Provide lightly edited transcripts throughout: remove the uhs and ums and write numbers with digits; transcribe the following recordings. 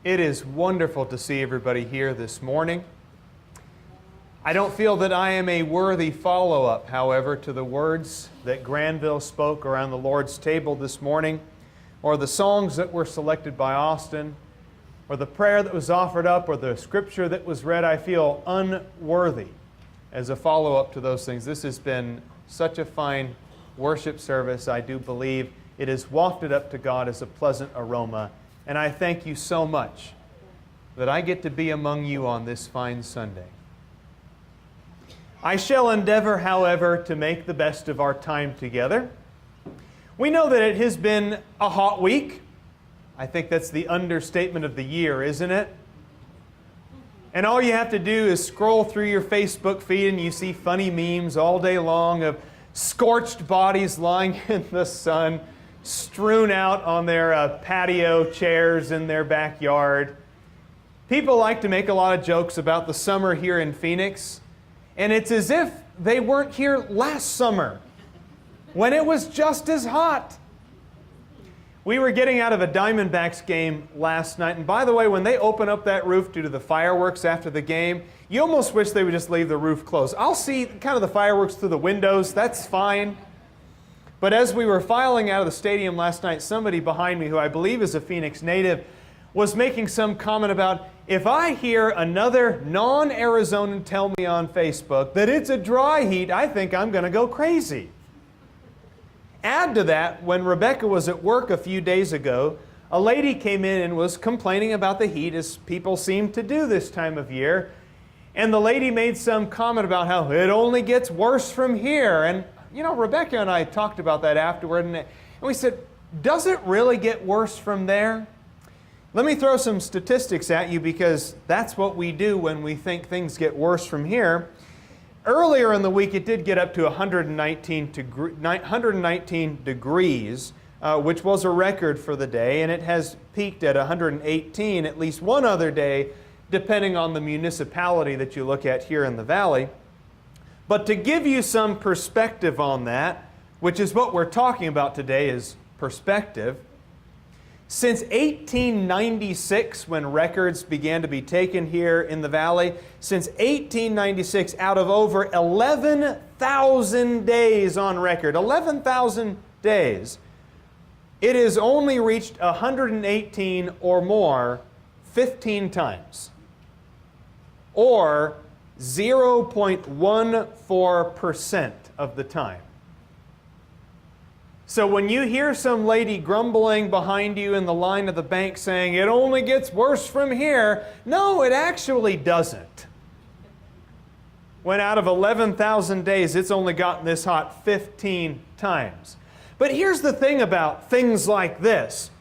It is wonderful to see everybody here this morning. I don't feel that I am a worthy follow-up, however, to the words that Granville spoke around the Lord's table this morning, or the songs that were selected by Austin, or the prayer that was offered up, or the scripture that was read. I feel unworthy as a follow-up to those things. This has been such a fine worship service. I do believe it is wafted up to God as a pleasant aroma. And I thank you so much that I get to be among you on this fine Sunday. I shall endeavor, however, to make the best of our time together. We know that it has been a hot week. I think that's the understatement of the year, isn't it? And all you have to do is scroll through your Facebook feed and you see funny memes all day long of scorched bodies lying in the sun, strewn out on their patio chairs in their backyard. People like to make a lot of jokes about the summer here in Phoenix, and it's as if they weren't here last summer when it was just as hot. We were getting out of a Diamondbacks game last night, and by the way, when they open up that roof due to the fireworks after the game, you almost wish they would just leave the roof closed. I'll see kind of the fireworks through the windows, that's fine. But as we were filing out of the stadium last night, somebody behind me, who I believe is a Phoenix native, was making some comment about, if I hear another non-Arizonan tell me on Facebook that it's a dry heat, I think I'm going to go crazy. Add to that, when Rebecca was at work a few days ago, a lady came in and was complaining about the heat, as people seem to do this time of year. And the lady made some comment about how it only gets worse from here. And you know, Rebecca and I talked about that afterward, and we said, does it really get worse from there? Let me throw some statistics at you, because that's what we do when we think things get worse from here. Earlier in the week, it did get up to 119 degrees, which was a record for the day, and it has peaked at 118 at least one other day, depending on the municipality that you look at here in the valley. But to give you some perspective on that, which is what we're talking about today, is perspective. Since 1896, when records began to be taken here in the valley, since 1896, out of over 11,000 days on record, 11,000 days, it has only reached 118 or more 15 times, or 0.14% of the time. So when you hear some lady grumbling behind you in the line of the bank saying, it only gets worse from here, no, it actually doesn't. When out of 11,000 days, it's only gotten this hot 15 times. But here's the thing about things like this.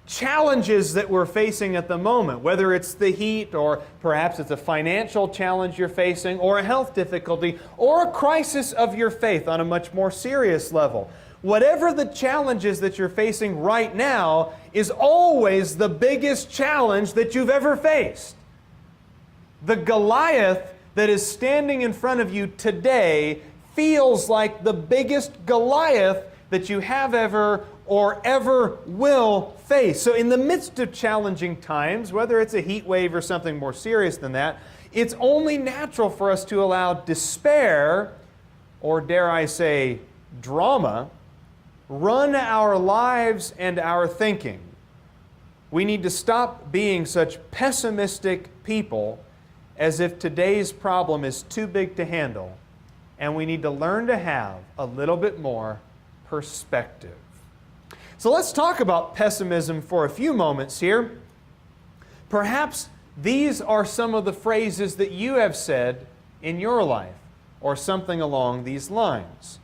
Challenges that we're facing at the moment, whether it's the heat, or perhaps it's a financial challenge you're facing, or a health difficulty, or a crisis of your faith on a much more serious level. Whatever the challenges that you're facing right now is always the biggest challenge that you've ever faced. The Goliath that is standing in front of you today feels like the biggest Goliath that you have ever or ever will face. So in the midst of challenging times, whether it's a heat wave or something more serious than that, it's only natural for us to allow despair, or dare I say, drama, run our lives and our thinking. We need to stop being such pessimistic people as if today's problem is too big to handle, and we need to learn to have a little bit more perspective. So let's talk about pessimism for a few moments here. Perhaps these are some of the phrases that you have said in your life, or something along these lines.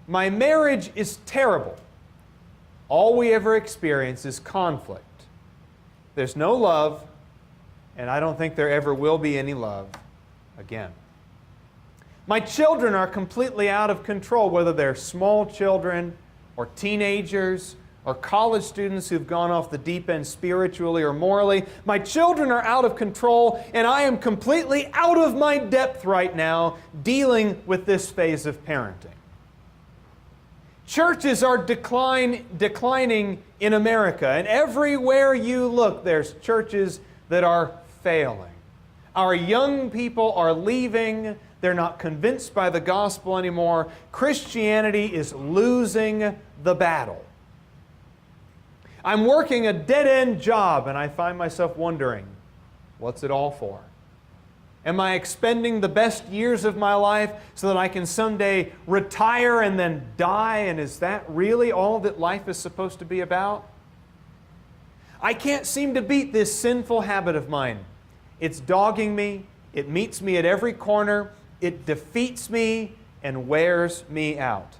My marriage is terrible. All we ever experience is conflict. There's no love, and I don't think there ever will be any love again. My children are completely out of control, whether they're small children or teenagers or college students who've gone off the deep end spiritually or morally. My children are out of control, and I am completely out of my depth right now dealing with this phase of parenting. Churches are declining in America, and everywhere you look, there's churches that are failing. Our young people are leaving. They're not convinced by the gospel anymore. Christianity is losing the battle. I'm working a dead-end job, and I find myself wondering, what's it all for? Am I expending the best years of my life so that I can someday retire and then die? And is that really all that life is supposed to be about? I can't seem to beat this sinful habit of mine. It's dogging me. It meets me at every corner. It defeats me and wears me out.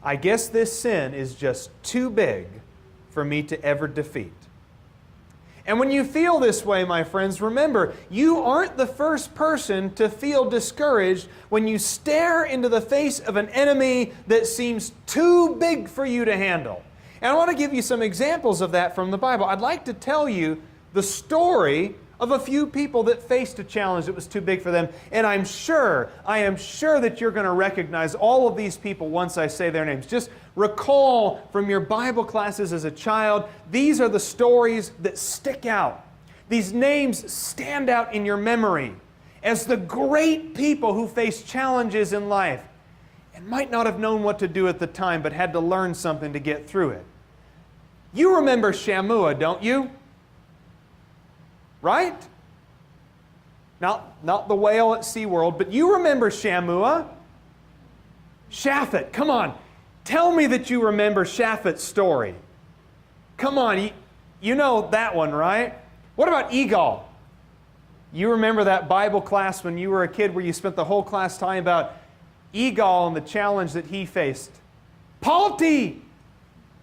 I guess this sin is just too big for me to ever defeat. And when you feel this way, my friends, remember, you aren't the first person to feel discouraged when you stare into the face of an enemy that seems too big for you to handle. And I want to give you some examples of that from the Bible. I'd like to tell you the story of a few people that faced a challenge that was too big for them. And I am sure that you're going to recognize all of these people once I say their names. Just recall from your Bible classes as a child, these are the stories that stick out. These names stand out in your memory as the great people who faced challenges in life and might not have known what to do at the time, but had to learn something to get through it. You remember Shammua, don't you? Right? Not the whale at SeaWorld, but you remember Shammua. Shaphat, come on. Tell me that you remember Shaphat's story. Come on, you know that one, right? What about Egal? You remember that Bible class when you were a kid where you spent the whole class talking about Egal and the challenge that he faced. Palti!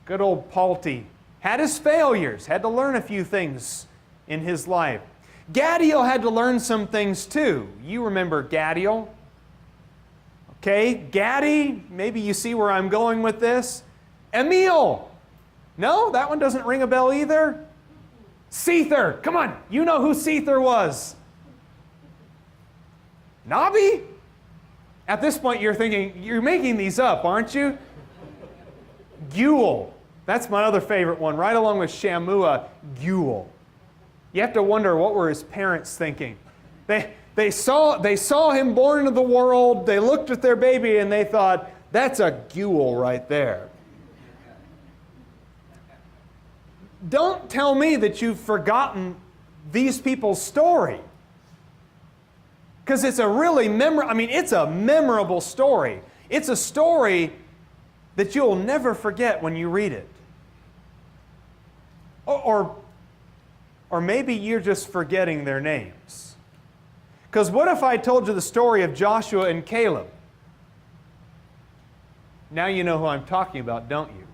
Good old Palti. Had his failures, had to learn a few things in his life. Gadiel had to learn some things too. You remember Gadiel? Okay, Gadi, maybe you see where I'm going with this. Emil. No, that one doesn't ring a bell either. Sether. Come on, you know who Sether was. Nabi? At this point you're thinking, you're making these up, aren't you? Geuel. That's my other favorite one, right along with Shammua, Geuel. You have to wonder, what were his parents thinking? They saw him born into the world, they looked at their baby and they thought, that's a Geuel right there. Don't tell me that you've forgotten these people's story. Because it's a really it's a memorable story. It's a story that you'll never forget when you read it. Or maybe you're just forgetting their names. Because what if I told you the story of Joshua and Caleb? Now you know who I'm talking about, don't you?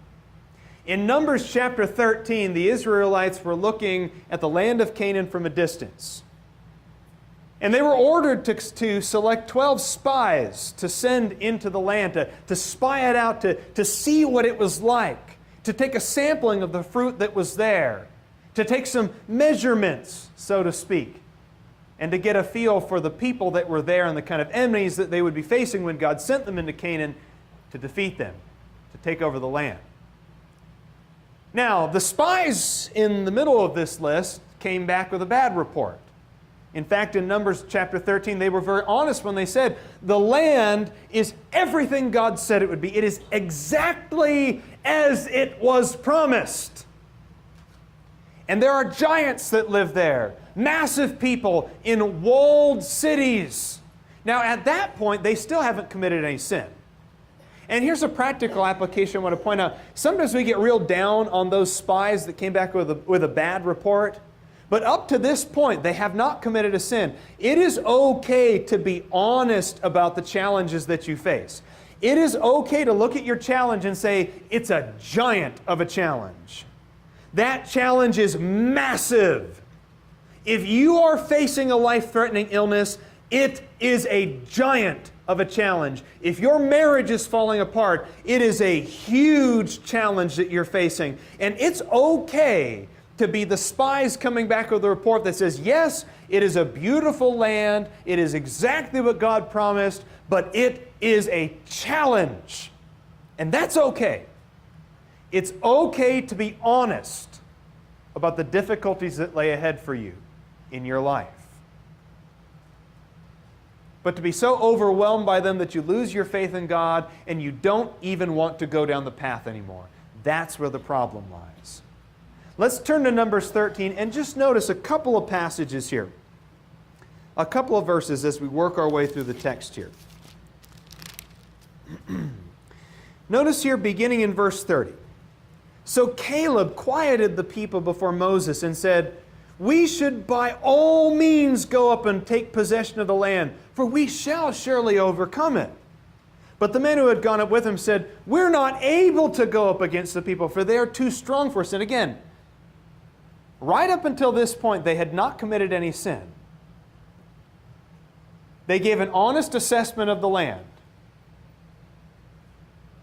In Numbers chapter 13, the Israelites were looking at the land of Canaan from a distance. And they were ordered to select 12 spies to send into the land, to spy it out, to see what it was like, to take a sampling of the fruit that was there, to take some measurements, so to speak, and to get a feel for the people that were there and the kind of enemies that they would be facing when God sent them into Canaan to defeat them, to take over the land. Now, the spies in the middle of this list came back with a bad report. In fact, in Numbers chapter 13, they were very honest when they said, the land is everything God said it would be. It is exactly as it was promised. And there are giants that live there, massive people in walled cities. Now, at that point, they still haven't committed any sin. And here's a practical application I want to point out. Sometimes we get real down on those spies that came back with a bad report. But up to this point, they have not committed a sin. It is okay to be honest about the challenges that you face. It is okay to look at your challenge and say, it's a giant of a challenge. That challenge is massive. If you are facing a life-threatening illness, it is a giant of a challenge. If your marriage is falling apart, it is a huge challenge that you're facing. And it's okay to be the spies coming back with a report that says, yes, it is a beautiful land, it is exactly what God promised, but it is a challenge. And that's okay. It's okay to be honest about the difficulties that lay ahead for you in your life. But to be so overwhelmed by them that you lose your faith in God and you don't even want to go down the path anymore. That's where the problem lies. Let's turn to Numbers 13 and just notice a couple of passages here. A couple of verses as we work our way through the text here. Notice here beginning in verse 30. So Caleb quieted the people before Moses and said, "We should by all means go up and take possession of the land, for we shall surely overcome it." But the men who had gone up with him said, "We're not able to go up against the people, for they are too strong for us." And again, right up until this point, they had not committed any sin. They gave an honest assessment of the land.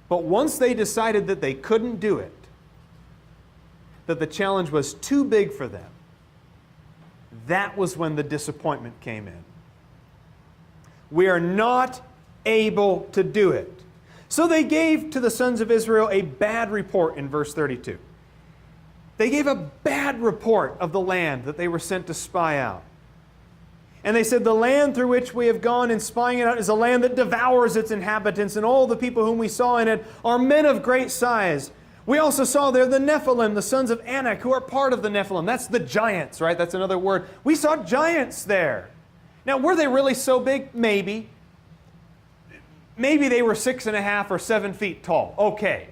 But once they decided that they couldn't do it, that the challenge was too big for them, that was when the disappointment came in. We are not able to do it. So they gave to the sons of Israel a bad report in verse 32. They gave a bad report of the land that they were sent to spy out. And they said, "The land through which we have gone in spying it out is a land that devours its inhabitants, and all the people whom we saw in it are men of great size. We also saw there the Nephilim, the sons of Anak, who are part of the Nephilim." That's the giants, right? That's another word. We saw giants there. Now, were they really so big? Maybe. Maybe they were 6.5 or 7 feet tall. Okay.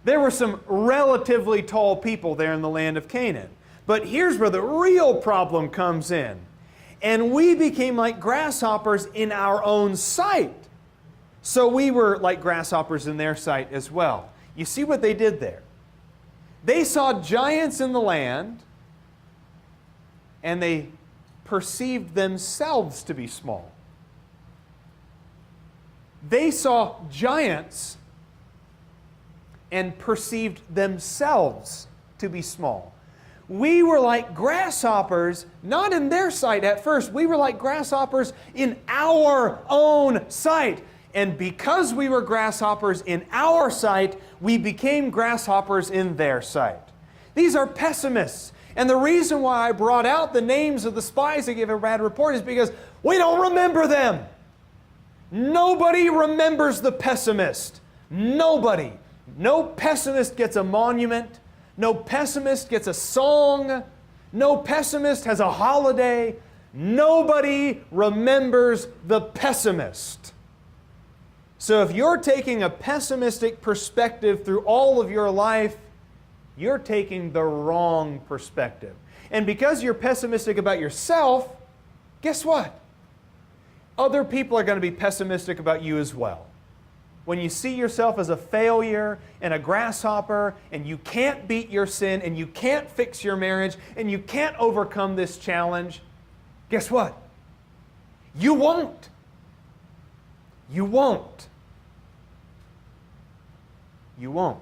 There were some relatively tall people there in the land of Canaan. But here's where the real problem comes in. "And we became like grasshoppers in our own sight." So we were like grasshoppers in their sight as well. You see what they did there? They saw giants in the land, and they perceived themselves to be small. They saw giants and perceived themselves to be small. We were like grasshoppers, not in their sight at first. We were like grasshoppers in our own sight. And because we were grasshoppers in our sight, we became grasshoppers in their sight. These are pessimists. And the reason why I brought out the names of the spies that gave a bad report is because we don't remember them. Nobody remembers the pessimist. Nobody. No pessimist gets a monument. No pessimist gets a song. No pessimist has a holiday. Nobody remembers the pessimist. So if you're taking a pessimistic perspective through all of your life, you're taking the wrong perspective. And because you're pessimistic about yourself, guess what? Other people are going to be pessimistic about you as well. When you see yourself as a failure and a grasshopper, and you can't beat your sin, and you can't fix your marriage, and you can't overcome this challenge, guess what? You won't. You won't. You won't.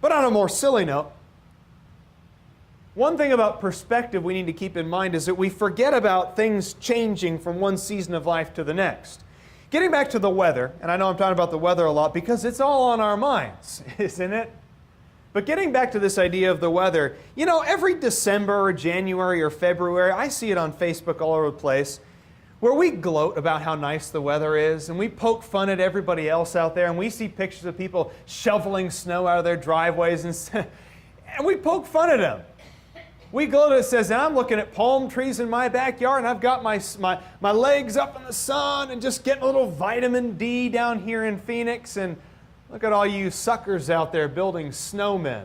But on a more silly note, one thing about perspective we need to keep in mind is that we forget about things changing from one season of life to the next. Getting back to the weather, and I know I'm talking about the weather a lot because it's all on our minds, isn't it? But getting back to this idea of the weather, you know, every December or January or February, I see it on Facebook all over the place, where we gloat about how nice the weather is, and we poke fun at everybody else out there, and we see pictures of people shoveling snow out of their driveways, and we poke fun at them. We gloat at it, says, I'm looking at palm trees in my backyard, and I've got my legs up in the sun and just getting a little vitamin D down here in Phoenix, and look at all you suckers out there building snowmen.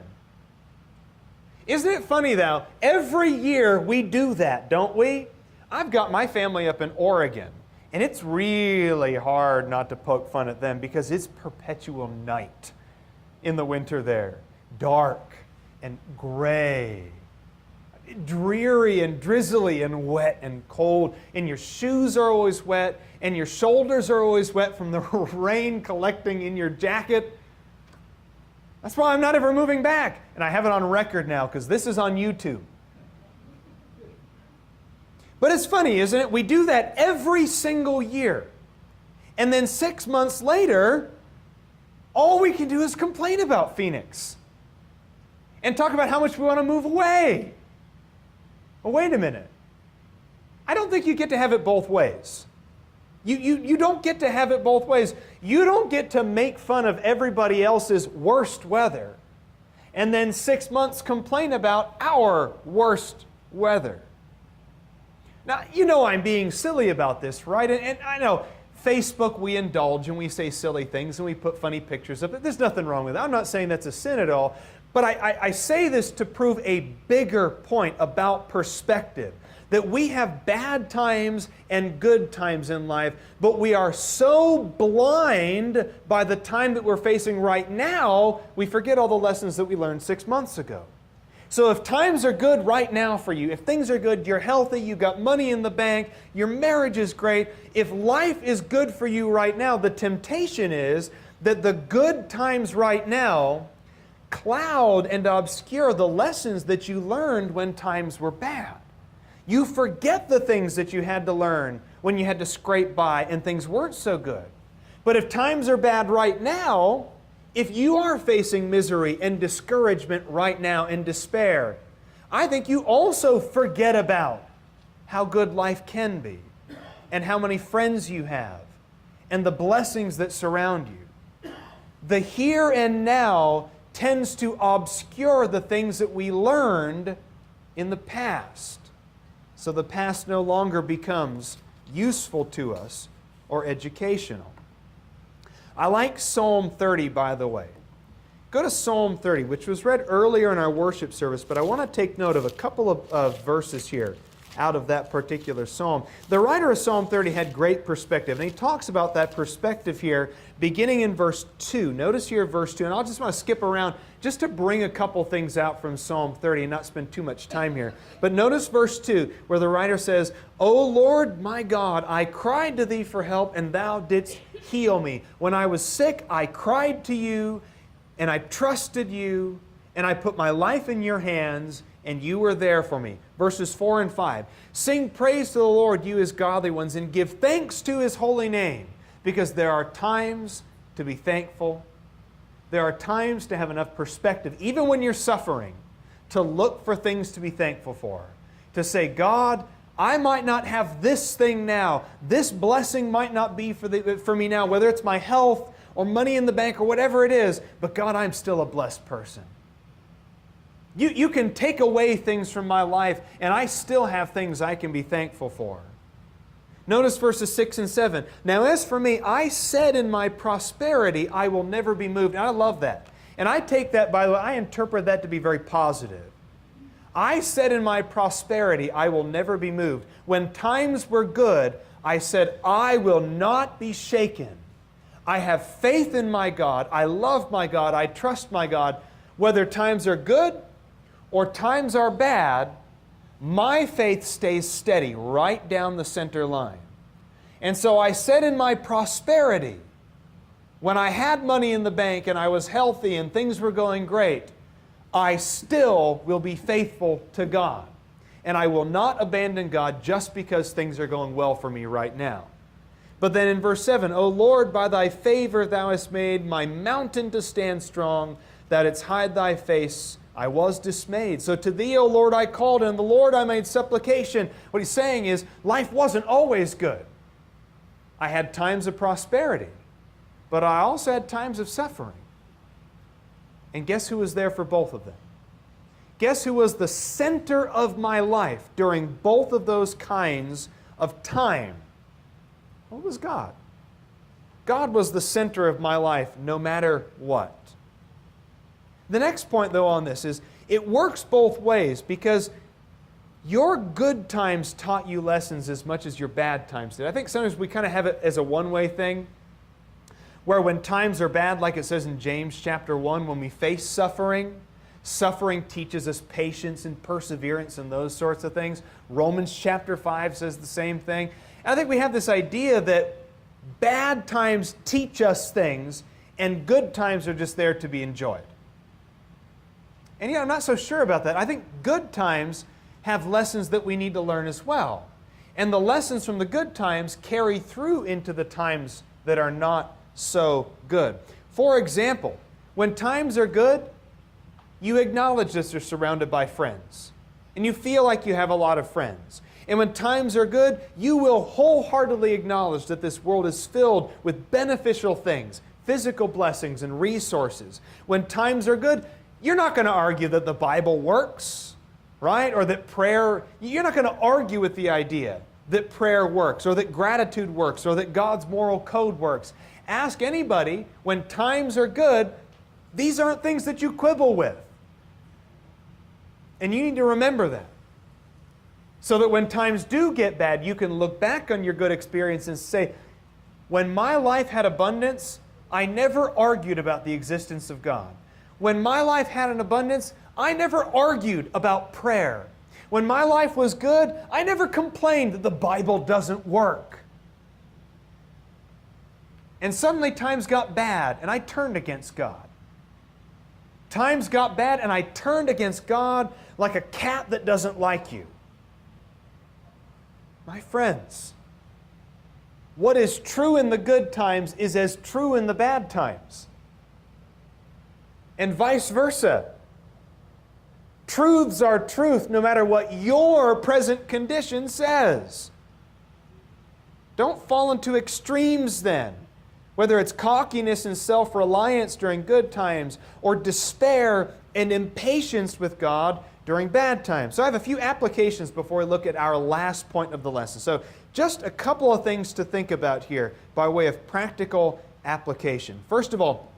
Isn't it funny, though? Every year we do that, don't we? I've got my family up in Oregon, and it's really hard not to poke fun at them because it's perpetual night in the winter there. Dark and gray, dreary and drizzly and wet and cold, and your shoes are always wet, and your shoulders are always wet from the rain collecting in your jacket. That's why I'm not ever moving back. And I have it on record now because this is on YouTube. But it's funny, isn't it? We do that every single year. And then 6 months later, all we can do is complain about Phoenix and talk about how much we want to move away. Well, wait a minute. I don't think you get to have it both ways. You don't get to have it both ways. You don't get to make fun of everybody else's worst weather and then 6 months complain about our worst weather. Now, you know I'm being silly about this, right? And I know Facebook, we indulge and we say silly things and we put funny pictures of it. There's nothing wrong with it. I'm not saying that's a sin at all. But I say this to prove a bigger point about perspective. That we have bad times and good times in life, but we are so blind by the time that we're facing right now, we forget all the lessons that we learned 6 months ago. So if times are good right now for you, if things are good, you're healthy, you got money in the bank, your marriage is great, if life is good for you right now, the temptation is that the good times right now cloud and obscure the lessons that you learned when times were bad. You forget the things that you had to learn when you had to scrape by and things weren't so good. But if times are bad right now, if you are facing misery and discouragement right now and despair, I think you also forget about how good life can be and how many friends you have and the blessings that surround you. The here and now tends to obscure the things that we learned in the past. So the past no longer becomes useful to us or educational. I like Psalm 30, by the way. Go to Psalm 30, which was read earlier in our worship service, but I want to take note of a couple of verses here out of that particular psalm. The writer of Psalm 30 had great perspective, and he talks about that perspective here beginning in verse 2. Notice here verse 2, and I'll just want to skip around just to bring a couple things out from Psalm 30 and not spend too much time here. But notice verse 2 where the writer says, O Lord my God, I cried to thee for help, and thou didst heal me. When I was sick, I cried to you, and I trusted you, and I put my life in your hands, and you were there for me. Verses 4 and 5. Sing praise to the Lord, you his godly ones, and give thanks to his holy name, because there are times to be thankful. There are times to have enough perspective, even when you're suffering, to look for things to be thankful for. To say, God, I might not have this thing now. This blessing might not be for me now, whether it's my health or money in the bank or whatever it is, but God, I'm still a blessed person. You can take away things from my life, and I still have things I can be thankful for. Notice verses 6 and 7. Now as for me, I said in my prosperity, I will never be moved. And I love that. And I take that, by the way, I interpret that to be very positive. I said in my prosperity, I will never be moved. When times were good, I said, I will not be shaken. I have faith in my God. I love my God. I trust my God. Whether times are good or times are bad, my faith stays steady right down the center line. And so I said in my prosperity, when I had money in the bank and I was healthy and things were going great, I still will be faithful to God. And I will not abandon God just because things are going well for me right now. But then in verse 7, O Lord, by thy favor thou hast made my mountain to stand strong, that it's hide thy face, I was dismayed. So to thee, O Lord, I called, and the Lord I made supplication. What he's saying is, life wasn't always good. I had times of prosperity, but I also had times of suffering. And guess who was there for both of them? Guess who was the center of my life during both of those kinds of time? Well, it was God. God was the center of my life no matter what. The next point, though, on this is it works both ways, because your good times taught you lessons as much as your bad times did. I think sometimes we kind of have it as a one-way thing, where when times are bad, like it says in James chapter 1, when we face suffering, suffering teaches us patience and perseverance and those sorts of things. Romans chapter 5 says the same thing. And I think we have this idea that bad times teach us things and good times are just there to be enjoyed. And I'm not so sure about that. I think good times have lessons that we need to learn as well. And the lessons from the good times carry through into the times that are not so good. For example, when times are good, you acknowledge that you're surrounded by friends, and you feel like you have a lot of friends. And when times are good, you will wholeheartedly acknowledge that this world is filled with beneficial things, physical blessings and resources. When times are good, you're not going to argue that the Bible works, right? Or that prayer, you're not going to argue with the idea that prayer works, or that gratitude works, or that God's moral code works. Ask anybody, when times are good, these aren't things that you quibble with. And you need to remember that. So that when times do get bad, you can look back on your good experience and say, when my life had abundance, I never argued about the existence of God. When my life had an abundance, I never argued about prayer. When my life was good, I never complained that the Bible doesn't work. And suddenly times got bad, and I turned against God. Times got bad, and I turned against God like a cat that doesn't like you. My friends, what is true in the good times is as true in the bad times. And vice versa. Truths are truth no matter what your present condition says. Don't fall into extremes then, whether it's cockiness and self-reliance during good times, or despair and impatience with God during bad times. So I have a few applications before we look at our last point of the lesson. So just a couple of things to think about here by way of practical application. First of all,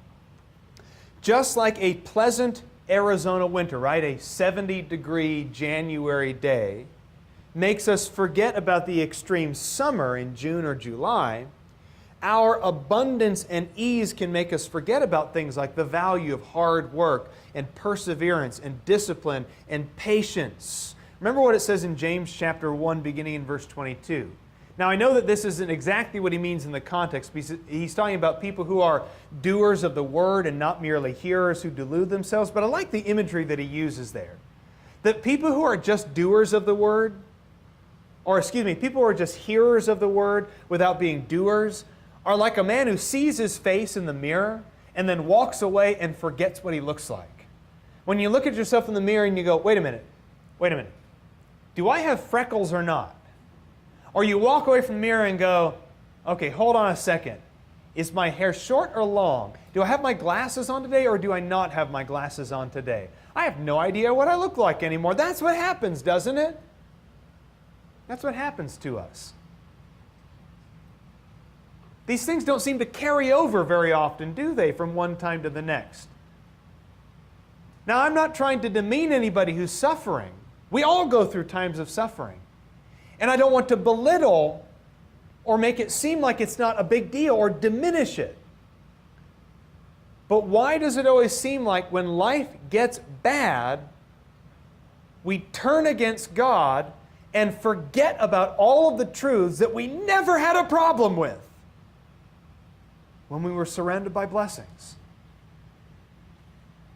just like a pleasant Arizona winter, right, a 70-degree January day, makes us forget about the extreme summer in June or July, our abundance and ease can make us forget about things like the value of hard work and perseverance and discipline and patience. Remember what it says in James chapter 1, beginning in verse 22. Now, I know that this isn't exactly what he means in the context, because he's talking about people who are doers of the word and not merely hearers who delude themselves, but I like the imagery that he uses there. That people who are just doers of the word, people who are just hearers of the word without being doers, are like a man who sees his face in the mirror and then walks away and forgets what he looks like. When you look at yourself in the mirror and you go, wait a minute, do I have freckles or not? Or you walk away from the mirror and go, okay, hold on a second. Is my hair short or long? Do I have my glasses on today or do I not have my glasses on today? I have no idea what I look like anymore. That's what happens, doesn't it? That's what happens to us. These things don't seem to carry over very often, do they, from one time to the next? Now, I'm not trying to demean anybody who's suffering. We all go through times of suffering. And I don't want to belittle or make it seem like it's not a big deal or diminish it. But why does it always seem like when life gets bad, we turn against God and forget about all of the truths that we never had a problem with when we were surrounded by blessings?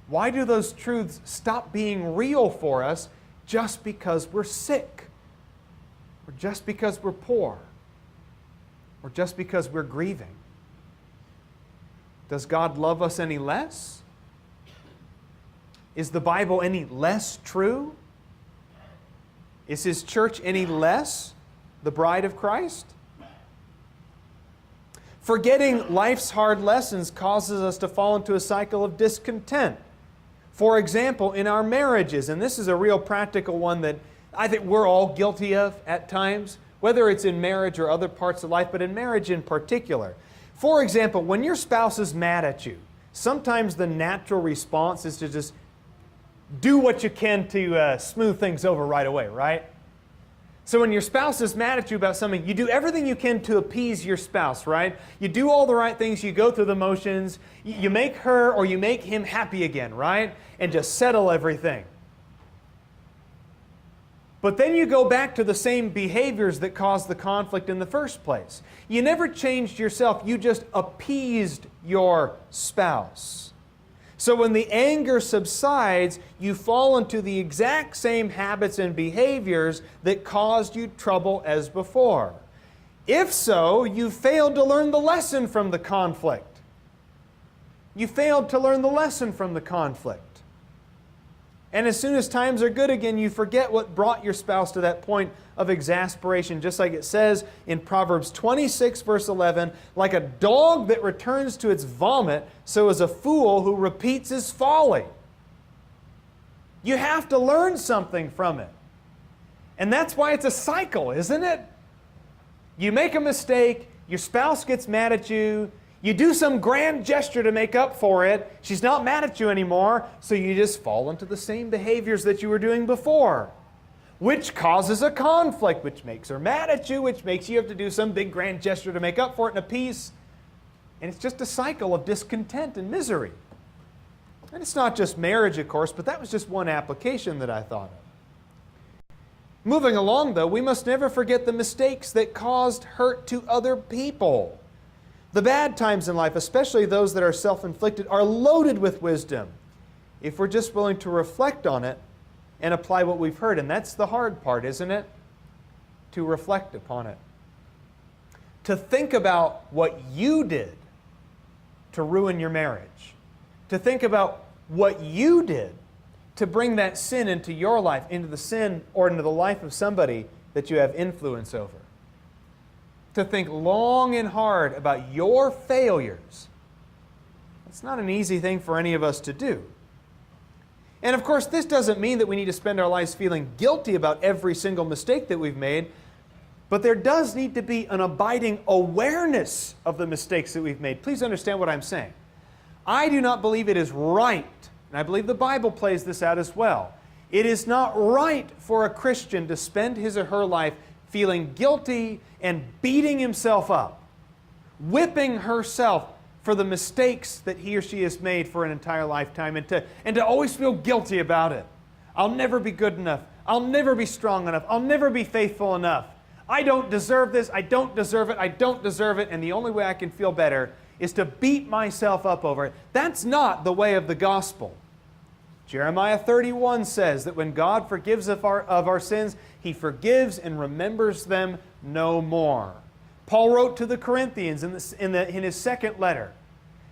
Why do those truths stop being real for us just because we're sick? Or just because we're poor? Or just because we're grieving? Does God love us any less? Is the Bible any less true? Is His church any less the bride of Christ? Forgetting life's hard lessons causes us to fall into a cycle of discontent. For example, in our marriages, and this is a real practical one that I think we're all guilty of at times, whether it's in marriage or other parts of life, but in marriage in particular. For example, when your spouse is mad at you, sometimes the natural response is to just do what you can to smooth things over right away, right? So when your spouse is mad at you about something, you do everything you can to appease your spouse, right? You do all the right things, you go through the motions, you make her or you make him happy again, right? And just settle everything. But then you go back to the same behaviors that caused the conflict in the first place. You never changed yourself, you just appeased your spouse. So when the anger subsides, you fall into the exact same habits and behaviors that caused you trouble as before. If so, you failed to learn the lesson from the conflict. You failed to learn the lesson from the conflict. And as soon as times are good again, you forget what brought your spouse to that point of exasperation. Just like it says in Proverbs 26, verse 11, like a dog that returns to its vomit, so is a fool who repeats his folly. You have to learn something from it. And that's why it's a cycle, isn't it? You make a mistake, your spouse gets mad at you, you do some grand gesture to make up for it, she's not mad at you anymore, so you just fall into the same behaviors that you were doing before, which causes a conflict, which makes her mad at you, which makes you have to do some big grand gesture to make up for it in a peace. And it's just a cycle of discontent and misery. And it's not just marriage, of course, but that was just one application that I thought of. Moving along, though, we must never forget the mistakes that caused hurt to other people. The bad times in life, especially those that are self-inflicted, are loaded with wisdom if we're just willing to reflect on it and apply what we've heard. And that's the hard part, isn't it? To reflect upon it. To think about what you did to ruin your marriage. To think about what you did to bring that sin into your life, into the sin or into the life of somebody that you have influence over. To think long and hard about your failures. It's not an easy thing for any of us to do. And of course, this doesn't mean that we need to spend our lives feeling guilty about every single mistake that we've made, but there does need to be an abiding awareness of the mistakes that we've made. Please understand what I'm saying. I do not believe it is right, and I believe the Bible plays this out as well. It is not right for a Christian to spend his or her life feeling guilty and beating himself up, whipping herself for the mistakes that he or she has made for an entire lifetime, and to always feel guilty about it. I'll never be good enough. I'll never be strong enough. I'll never be faithful enough. I don't deserve this. I don't deserve it. I don't deserve it. And the only way I can feel better is to beat myself up over it. That's not the way of the gospel. Jeremiah 31 says that when God forgives of our sins, He forgives and remembers them no more. Paul wrote to the Corinthians in his second letter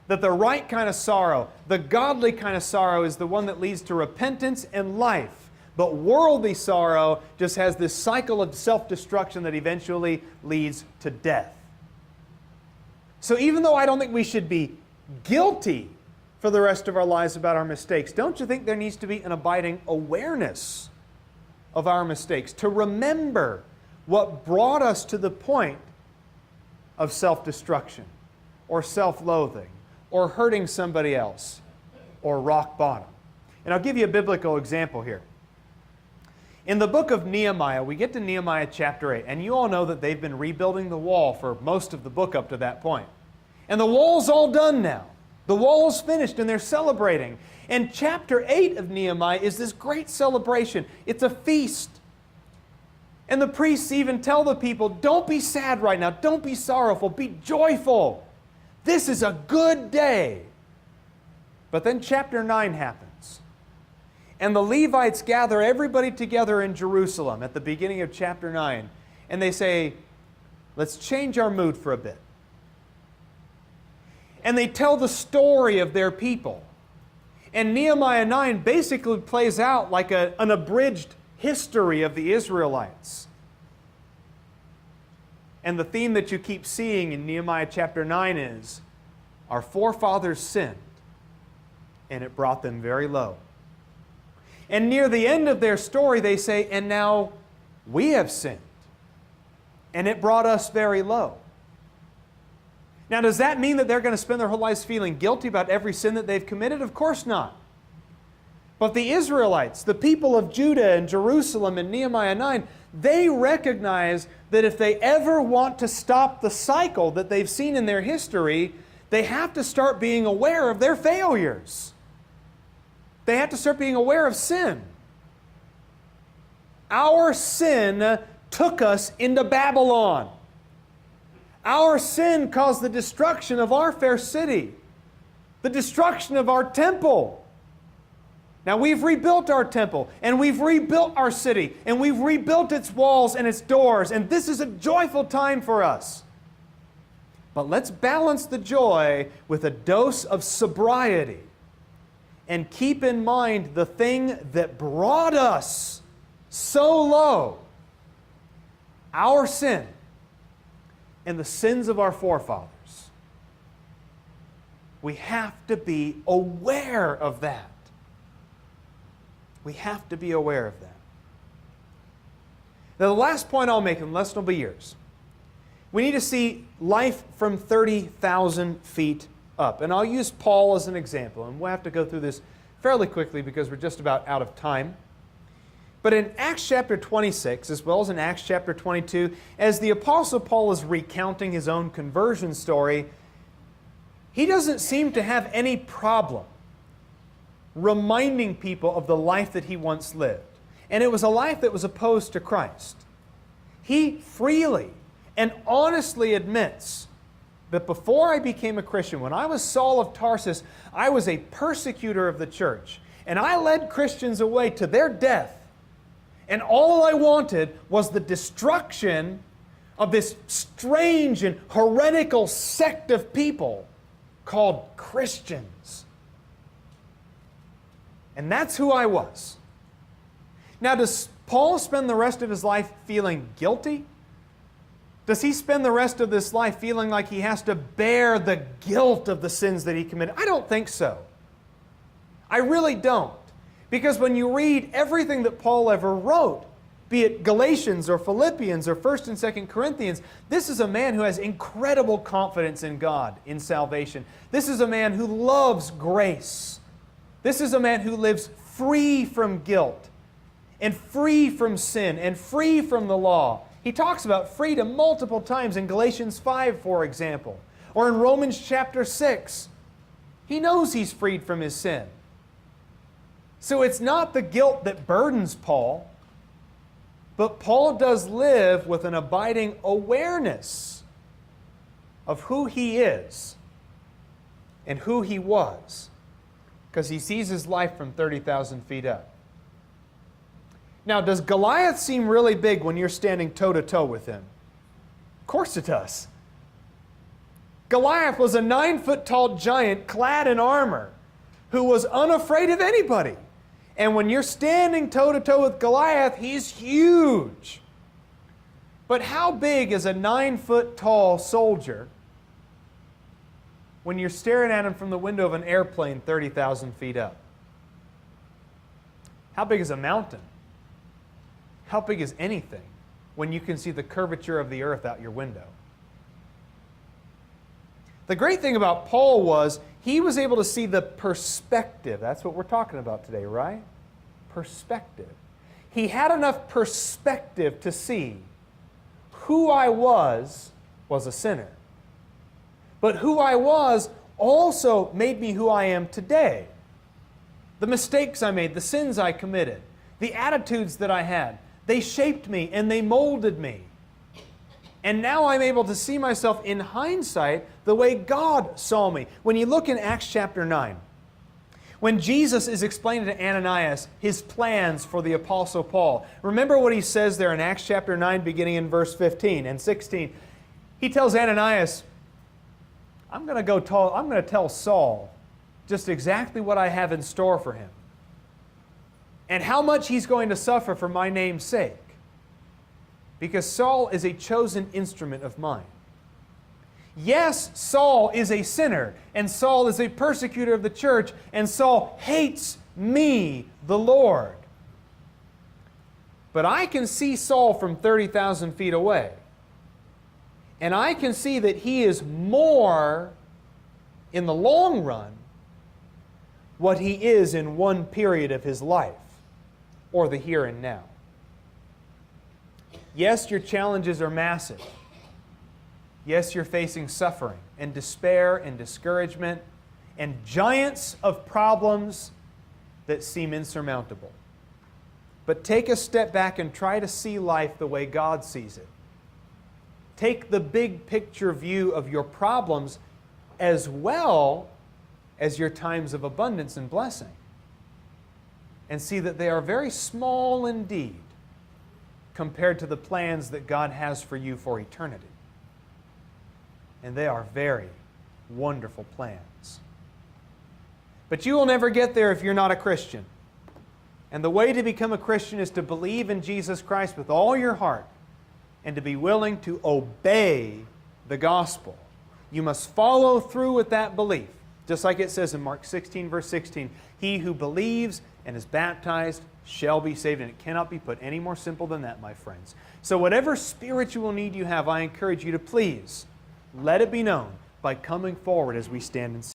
that the right kind of sorrow, the godly kind of sorrow, is the one that leads to repentance and life. But worldly sorrow just has this cycle of self-destruction that eventually leads to death. So even though I don't think we should be guilty for the rest of our lives about our mistakes, don't you think there needs to be an abiding awareness of our mistakes, to remember what brought us to the point of self-destruction or self-loathing or hurting somebody else or rock bottom? And I'll give you a biblical example here. In the book of Nehemiah, we get to Nehemiah chapter 8, and you all know that they've been rebuilding the wall for most of the book up to that point. And the wall's all done now. The wall's finished, and they're celebrating. And chapter 8 of Nehemiah is this great celebration. It's a feast. And the priests even tell the people, don't be sad right now. Don't be sorrowful. Be joyful. This is a good day. But then chapter 9 happens. And the Levites gather everybody together in Jerusalem at the beginning of chapter 9. And they say, let's change our mood for a bit. And they tell the story of their people. And Nehemiah 9 basically plays out like an abridged history of the Israelites. And the theme that you keep seeing in Nehemiah chapter 9 is, our forefathers sinned, and it brought them very low. And near the end of their story, they say, and now we have sinned, and it brought us very low. Now, does that mean that they're going to spend their whole lives feeling guilty about every sin that they've committed? Of course not. But the Israelites, the people of Judah and Jerusalem in Nehemiah 9, they recognize that if they ever want to stop the cycle that they've seen in their history, they have to start being aware of their failures. They have to start being aware of sin. Our sin took us into Babylon. Our sin caused the destruction of our fair city, the destruction of our temple. Now we've rebuilt our temple, and we've rebuilt our city, and we've rebuilt its walls and its doors, and this is a joyful time for us. But let's balance the joy with a dose of sobriety and keep in mind the thing that brought us so low, our sin and the sins of our forefathers. We have to be aware of that. We have to be aware of that. Now, the last point I'll make, unless it'll be yours, we need to see life from 30,000 feet up. And I'll use Paul as an example, and we'll have to go through this fairly quickly because we're just about out of time. But in Acts chapter 26, as well as in Acts chapter 22, as the Apostle Paul is recounting his own conversion story, he doesn't seem to have any problem reminding people of the life that he once lived. And it was a life that was opposed to Christ. He freely and honestly admits that before I became a Christian, when I was Saul of Tarsus, I was a persecutor of the church. And I led Christians away to their death. And all I wanted was the destruction of this strange and heretical sect of people called Christians. And that's who I was. Now, does Paul spend the rest of his life feeling guilty? Does he spend the rest of this life feeling like he has to bear the guilt of the sins that he committed? I don't think so. I really don't. Because when you read everything that Paul ever wrote, be it Galatians or Philippians or 1st and 2nd Corinthians, this is a man who has incredible confidence in God, in salvation. This is a man who loves grace. This is a man who lives free from guilt and free from sin and free from the law. He talks about freedom multiple times in Galatians 5, for example, or in Romans chapter 6. He knows he's freed from his sin. So it's not the guilt that burdens Paul, but Paul does live with an abiding awareness of who he is and who he was, because he sees his life from 30,000 feet up. Now, does Goliath seem really big when you're standing toe-to-toe with him? Of course it does. Goliath was a 9-foot-tall giant clad in armor who was unafraid of anybody. And when you're standing toe-to-toe with Goliath, he's huge. But how big is a 9-foot-tall soldier when you're staring at him from the window of an airplane 30,000 feet up? How big is a mountain? How big is anything when you can see the curvature of the earth out your window? The great thing about Paul was he was able to see the perspective. That's what we're talking about today, right? Perspective. He had enough perspective to see who I was a sinner. But who I was also made me who I am today. The mistakes I made, the sins I committed, the attitudes that I had, they shaped me and they molded me. And now I'm able to see myself in hindsight the way God saw me. When you look in Acts chapter 9, when Jesus is explaining to Ananias his plans for the Apostle Paul, remember what he says there in Acts chapter 9, beginning in verse 15 and 16. He tells Ananias, I'm going to tell Saul just exactly what I have in store for him and how much he's going to suffer for my name's sake. Because Saul is a chosen instrument of mine. Yes, Saul is a sinner, and Saul is a persecutor of the church, and Saul hates me, the Lord. But I can see Saul from 30,000 feet away. And I can see that he is more, in the long run, what he is in one period of his life, or the here and now. Yes, your challenges are massive. Yes, you're facing suffering and despair and discouragement and giants of problems that seem insurmountable. But take a step back and try to see life the way God sees it. Take the big picture view of your problems as well as your times of abundance and blessing. And see that they are very small indeed compared to the plans that God has for you for eternity. And they are very wonderful plans. But you will never get there if you're not a Christian. And the way to become a Christian is to believe in Jesus Christ with all your heart and to be willing to obey the gospel. You must follow through with that belief. Just like it says in Mark 16, verse 16, he who believes and is baptized shall be saved. And it cannot be put any more simple than that, my friends. So whatever spiritual need you have, I encourage you to please let it be known by coming forward as we stand and sing.